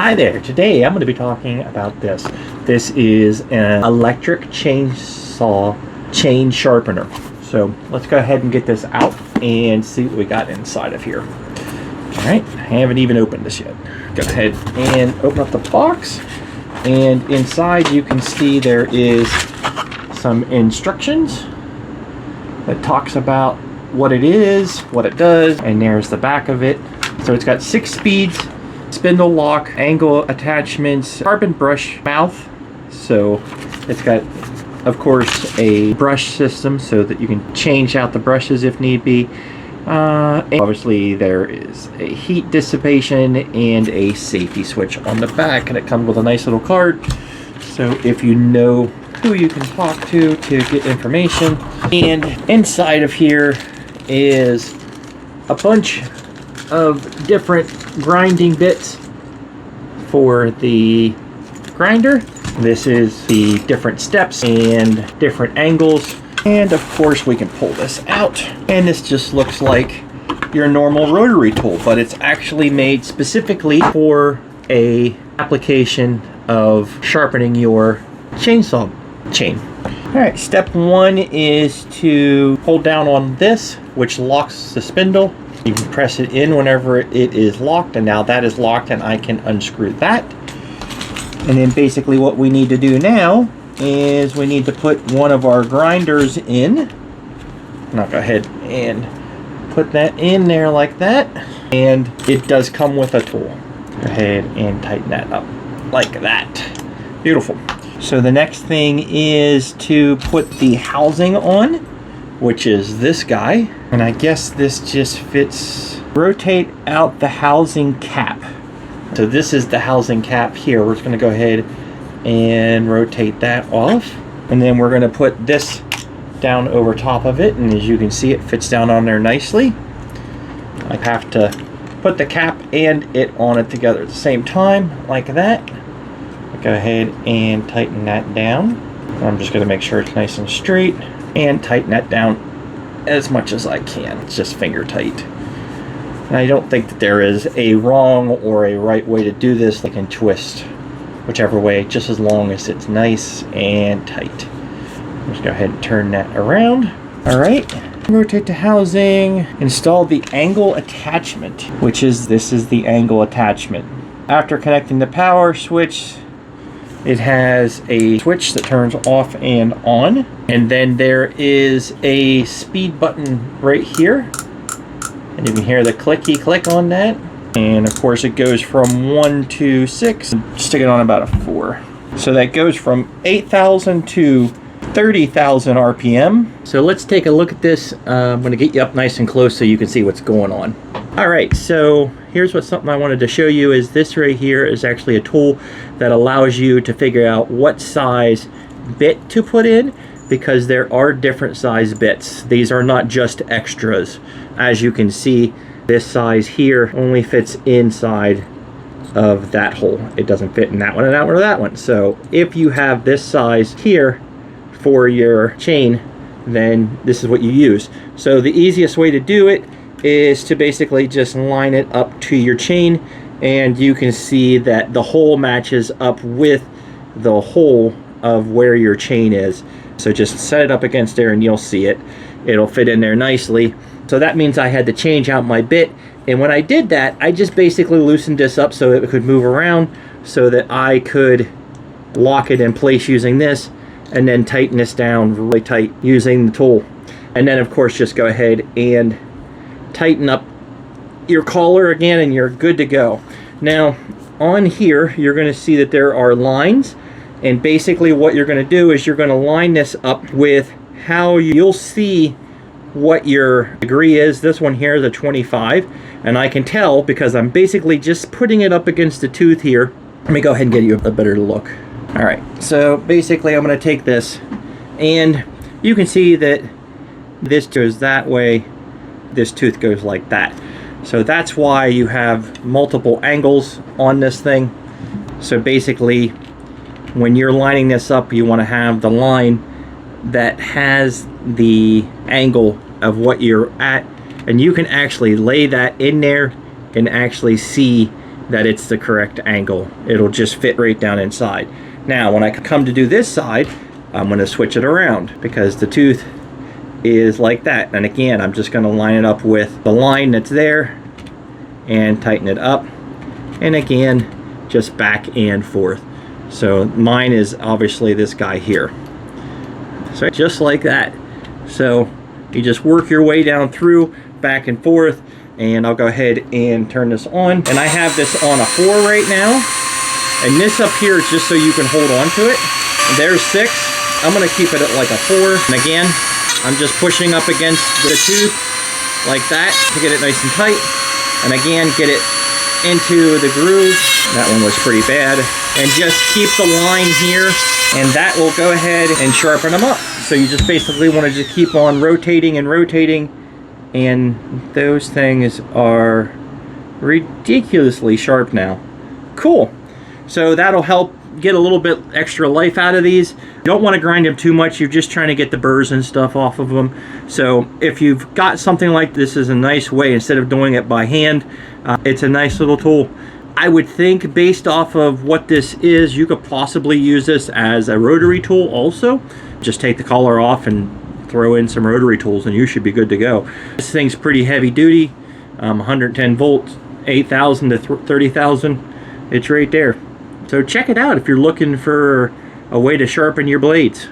Hi there, today I'm going to be talking about this. This is an electric chainsaw chain sharpener. So let's go ahead and get this out and see what we got inside of here. Alright, I haven't even opened this yet. Go ahead and open up the box, and inside you can see there is some instructions that talks about what it is, what it does, and there's the back of it. So it's got 6 speeds, spindle lock, angle attachments, sharpen brush mouth. So it's got, of course, a brush system so that you can change out the brushes if need be. And obviously there is a heat dissipation and a safety switch on the back, and it comes with a nice little card. So if you know who you can talk to get information. And inside of here is a bunch of different grinding bits for the grinder. This is the different steps and different angles, and of course we can pull this out, and this just looks like your normal rotary tool, but it's actually made specifically for a application of sharpening your chainsaw chain. Alright, step 1 is to hold down on this, which locks the spindle. You can press it in whenever it is locked, and now that is locked and I can unscrew that. And then basically what we need to do now is we need to put one of our grinders in. I'll go ahead and put that in there like that, and it does come with a tool. Go ahead and tighten that up like that. Beautiful. So the next thing is to put the housing on, which is this guy, and I guess this just fits. Rotate out the housing cap. So this is the housing cap here. We're just going to go ahead and rotate that off, and then we're going to put this down over top of it, and as you can see, it fits down on there nicely. I have to put the cap and it on it together at the same time like that. Go ahead and tighten that down. I'm just going to make sure it's nice and straight and tighten that down as much as I can. It's just finger tight. And I don't think that there is a wrong or a right way to do this. I can twist whichever way, just as long as it's nice and tight. Just go ahead and turn that around. Alright, rotate the housing, install the angle attachment, which is, this is the angle attachment. After connecting the power switch, it has a switch that turns off and on, and then there is a speed button right here, and you can hear the clicky click on that, and of course it goes from 1 to 6, and stick it on about a 4. So that goes from 8,000 to 30,000 RPM. So let's take a look at this. I'm going to get you up nice and close so you can see what's going on. Alright, so here's something I wanted to show you is this right here is actually a tool that allows you to figure out what size bit to put in, because there are different size bits. These are not just extras. As you can see, this size here only fits inside of that hole. It doesn't fit in that one and that one or that one. So if you have this size here for your chain, then this is what you use. So the easiest way to do it is to basically just line it up to your chain, and you can see that the hole matches up with the hole of where your chain is. So just set it up against there and you'll see it. It'll fit in there nicely. So that means I had to change out my bit, and when I did that, I just basically loosened this up so it could move around, so that I could lock it in place using this, and then tighten this down really tight using the tool. And then of course just go ahead and tighten up your collar again, and you're good to go. Now on here you're going to see that there are lines, and basically what you're going to do is you're going to line this up with how you'll see what your degree is. This one here is a 25, and I can tell because I'm basically just putting it up against the tooth here. Let me go ahead and get you a better look. Alright, so basically I'm going to take this, and you can see that this goes that way, this tooth goes like that. So that's why you have multiple angles on this thing. So basically when you're lining this up, you want to have the line that has the angle of what you're at, and you can actually lay that in there and actually see that it's the correct angle. It'll just fit right down inside. Now when I come to do this side, I'm going to switch it around because the tooth is like that. And again, I'm just going to line it up with the line that's there and tighten it up. And again, just back and forth. So mine is obviously this guy here. So just like that. So you just work your way down through, back and forth, and I'll go ahead and turn this on. And I have this on a 4 right now. And this up here is just so you can hold on to it. And there's 6. I'm gonna keep it at like a 4. And again, I'm just pushing up against the tooth like that to get it nice and tight. And again, get it into the groove. That one was pretty bad. And just keep the line here, and that will go ahead and sharpen them up. So you just basically want to just keep on rotating and rotating, and those things are ridiculously sharp now. Cool. So that'll help get a little bit extra life out of these. You don't want to grind them too much. You're just trying to get the burrs and stuff off of them. So if you've got something like this, is a nice way, instead of doing it by hand, it's a nice little tool. I would think, based off of what this is, you could possibly use this as a rotary tool also. Just take the collar off and throw in some rotary tools and you should be good to go. This thing's pretty heavy duty, 110 volts, 8,000 to 30,000. It's right there. So check it out if you're looking for a way to sharpen your blades.